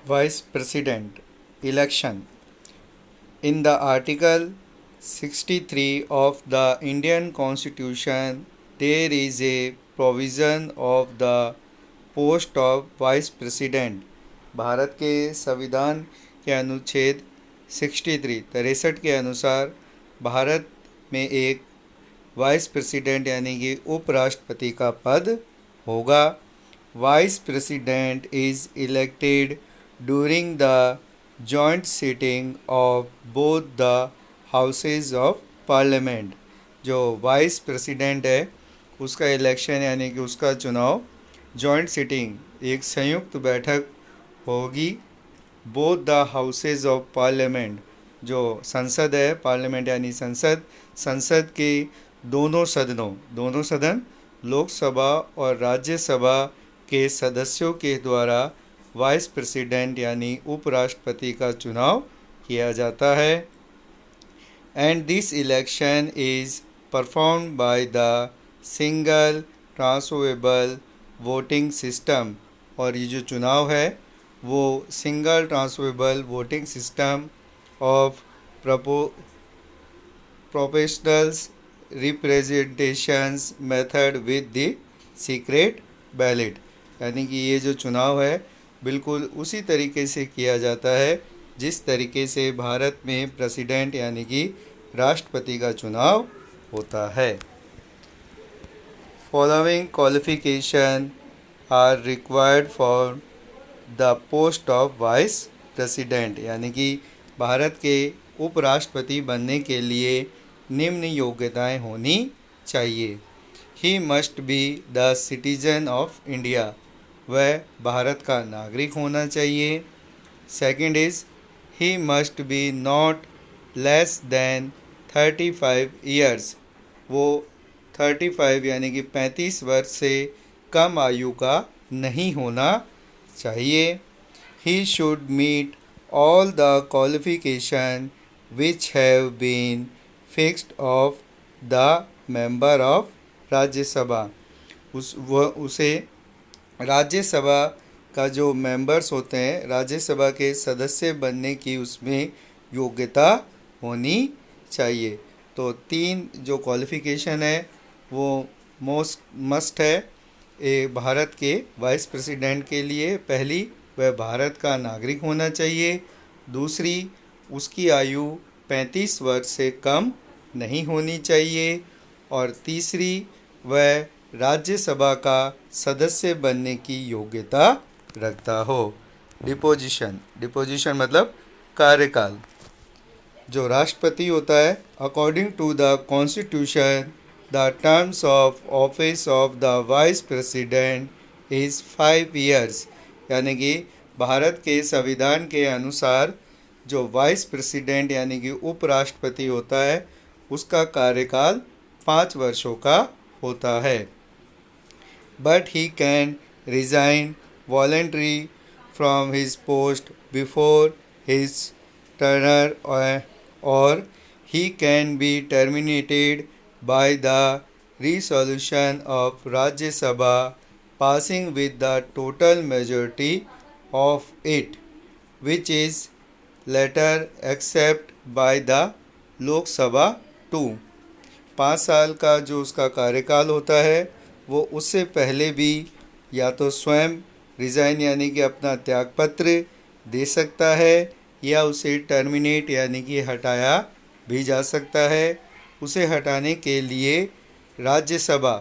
Vice President election. In the Article 63 of the Indian Constitution, there is a provision of the post of Vice President. Bharat के संविधान के अनुच्छेद 63 के अनुसार भारत में एक वाइस प्रेसिडेंट यानी कि उपराष्ट्रपति का पद होगा. Vice president is elected during the joint sitting of both the houses of parliament. जो वाइस प्रेसिडेंट है उसका इलेक्शन यानी कि उसका चुनाव जॉइंट सिटिंग एक संयुक्त बैठक होगी both the houses of parliament. जो संसद है पार्लियामेंट यानी संसद के दोनों सदन लोकसभा और राज्यसभा के सदस्यों के द्वारा वाइस प्रेसिडेंट यानी उपराष्ट्रपति का चुनाव किया जाता है. And this election is performed by the single transferable voting system. और ये जो चुनाव है वो single transferable voting system of proportional representations method with the secret ballot. यानी कि ये जो चुनाव है बिल्कुल उसी तरीके से किया जाता है जिस तरीके से भारत में प्रेसिडेंट यानी कि राष्ट्रपति का चुनाव होता है. Following qualification are required for the post of vice president. यानी कि भारत के उपराष्ट्रपति बनने के लिए निम्न योग्यताएं होनी चाहिए. He must be the citizen of India. वह भारत का नागरिक होना चाहिए. Second is he must be not less than 35 years. वो 35 यानी कि 35 वर्ष से कम आयु का नहीं होना चाहिए. He should meet all the qualification which have been fixed of the member of Rajya Sabha. उसे राज्यसभा का जो मेंबर्स होते हैं राज्यसभा के सदस्य बनने की उसमें योग्यता होनी चाहिए. तो 3 जो क्वालिफ़िकेशन है वो मस्ट है भारत के वाइस प्रेसिडेंट के लिए. पहली, वह भारत का नागरिक होना चाहिए. दूसरी, उसकी आयु 35 वर्ष से कम नहीं होनी चाहिए. और तीसरी, वह राज्यसभा का सदस्य बनने की योग्यता रखता हो. डिपोजिशन मतलब कार्यकाल. जो राष्ट्रपति होता है according to the constitution the terms of office of the vice president is 5 years. यानी कि भारत के संविधान के अनुसार जो वाइस प्रेसिडेंट यानी कि उपराष्ट्रपति होता है उसका कार्यकाल 5 वर्षों का होता है. But he can resign voluntarily from his post before his tenure or he can be terminated by the resolution of Rajya Sabha passing with the total majority of it, which is later accepted by the Lok Sabha too. 5 साल का जो उसका कार्यकाल होता है वो उससे पहले भी या तो स्वयं रिज़ाइन यानी कि अपना त्यागपत्र दे सकता है या उसे टर्मिनेट यानी कि हटाया भी जा सकता है. उसे हटाने के लिए राज्यसभा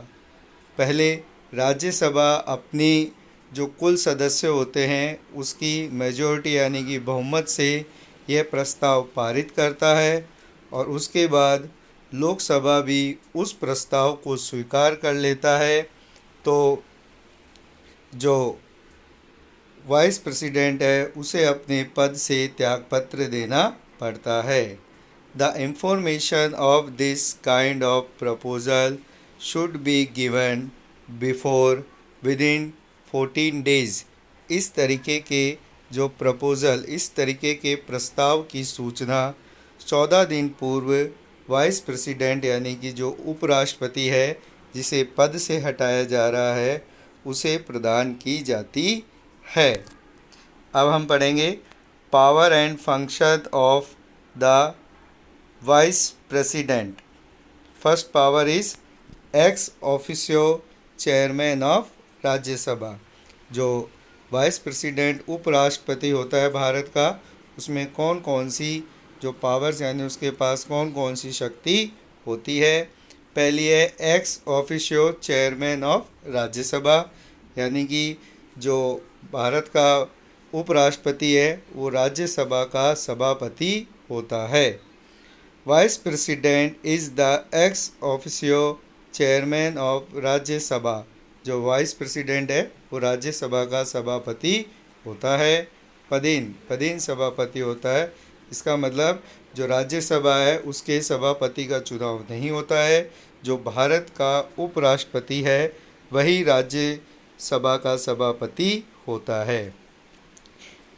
अपनी जो कुल सदस्य होते हैं उसकी मेजॉरिटी यानी कि बहुमत से यह प्रस्ताव पारित करता है और उसके बाद लोकसभा भी उस प्रस्ताव को स्वीकार कर लेता है. तो जो वाइस प्रेसिडेंट है उसे अपने पद से त्यागपत्र देना पड़ता है. The information of this kind of proposal should be given before within 14 days. इस तरीके के जो प्रपोजल इस तरीके के प्रस्ताव की सूचना 14 दिन पूर्व वाइस प्रेसिडेंट यानी कि जो उपराष्ट्रपति है जिसे पद से हटाया जा रहा है उसे प्रदान की जाती है. अब हम पढ़ेंगे power and function of the vice president. First power is ex officio chairman of Rajya Sabha. जो वाइस प्रेसिडेंट उपराष्ट्रपति होता है भारत का, उसमें कौन कौन सी जो पावर्स यानी उसके पास कौन कौन सी शक्ति होती है। पहली है ex officio chairman of Rajya Sabha, यानी कि जो भारत का उपराष्ट्रपति है वो राज्यसभा का सभापति होता है। Vice president is the ex officio chairman of Rajya Sabha. जो वाइस प्रेसिडेंट है वो राज्यसभा का सभापति होता है। पदीन सभापति होता है। इसका मतलब जो राज्यसभा है उसके सभापति का चुनाव नहीं होता है। जो भारत का उपराष्ट्रपति है वही राज्यसभा का सभापति होता है।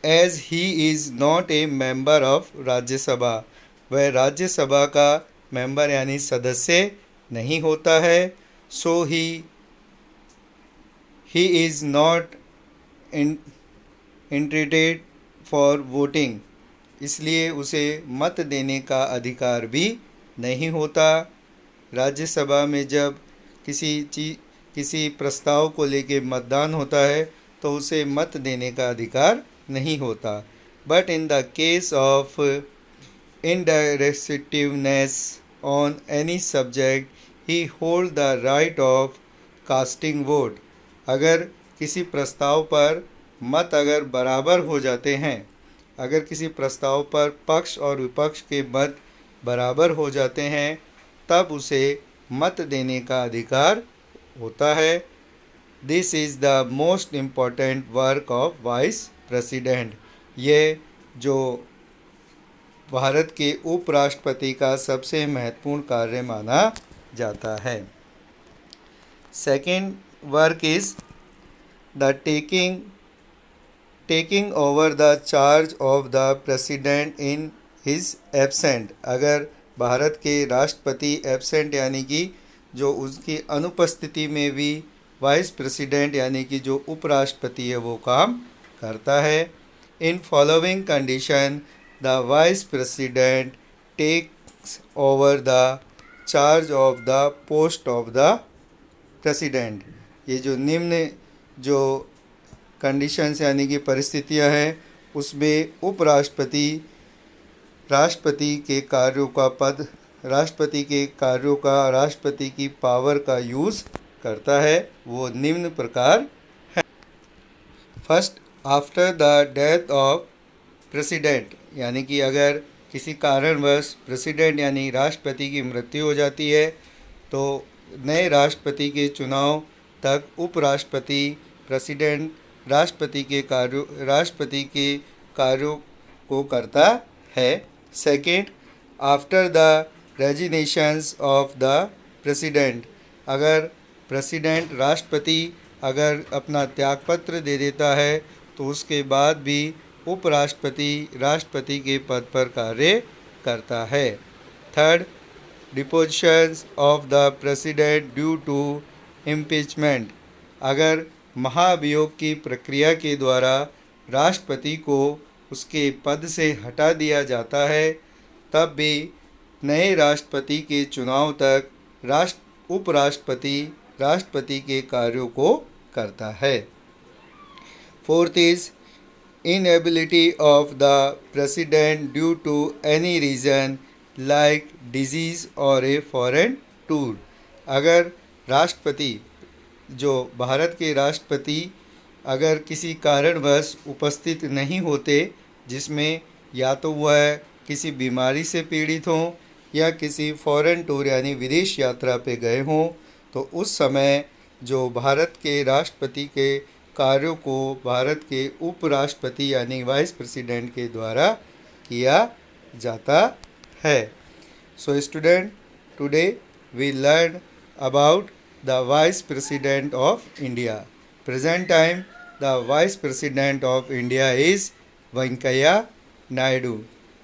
As he is not a member of Rajya Sabha, वह राज्यसभा का मेंबर यानी सदस्य नहीं होता है। So he is not entitled for voting, इसलिए उसे मत देने का अधिकार भी नहीं होता। राज्यसभा में जब किसी प्रस्ताव को लेकर मतदान होता है तो उसे मत देने का अधिकार नहीं होता। But in the case of indecisiveness on any subject, he hold the right of casting vote। अगर किसी प्रस्ताव पर मत अगर बराबर हो जाते हैं, अगर किसी प्रस्ताव पर पक्ष और विपक्ष के मत बराबर हो जाते हैं तब उसे मत देने का अधिकार होता है। This is the most important work of vice president. ये जो भारत के उपराष्ट्रपति का सबसे महत्वपूर्ण कार्य माना जाता है। Second work is the taking over the charge of the president in his absent. अगर भारत के राष्ट्रपति एब्सेंट यानी कि जो उसकी अनुपस्थिति में भी वाइस प्रेसिडेंट यानी कि जो उपराष्ट्रपति है वो काम करता है। In following condition the vice president takes over the charge of the post of the president. ये जो निम्न जो कंडीशंस यानी कि परिस्थितियां हैं उसमें उपराष्ट्रपति राष्ट्रपति के कार्यों का पद राष्ट्रपति के कार्यों का राष्ट्रपति की पावर का यूज़ करता है। वो निम्न प्रकार है। First, after the death of president, यानी कि अगर किसी कारणवश प्रेसिडेंट यानी राष्ट्रपति की मृत्यु हो जाती है तो नए राष्ट्रपति के चुनाव तक उपराष्ट्रपति प्रेसिडेंट राष्ट्रपति के कार्यों को करता है। Second, after the resignations of the president, अगर प्रेसिडेंट राष्ट्रपति अगर अपना त्यागपत्र दे देता है तो उसके बाद भी उपराष्ट्रपति राष्ट्रपति के पद पर कार्य करता है। Third, depositions of the president due to impeachment, अगर महाभियोग की प्रक्रिया के द्वारा राष्ट्रपति को उसके पद से हटा दिया जाता है तब भी नए राष्ट्रपति के चुनाव तक उपराष्ट्रपति राष्ट्रपति के कार्यों को करता है। Fourth is inability of the president due to any reason like disease or a foreign tour, अगर राष्ट्रपति जो भारत के राष्ट्रपति अगर किसी कारणवश उपस्थित नहीं होते जिसमें या तो वह किसी बीमारी से पीड़ित हों या किसी फॉरेन टूर यानी विदेश यात्रा पे गए हों तो उस समय जो भारत के राष्ट्रपति के कार्यों को भारत के उपराष्ट्रपति यानी वाइस प्रेसिडेंट के द्वारा किया जाता है। So student, today we learn about the vice president of India. Present time the vice president of India is Venkaiah Naidu.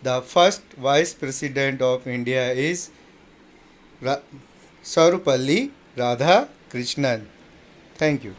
The first vice president of India is Sarvepalli Radhakrishnan. Thank you.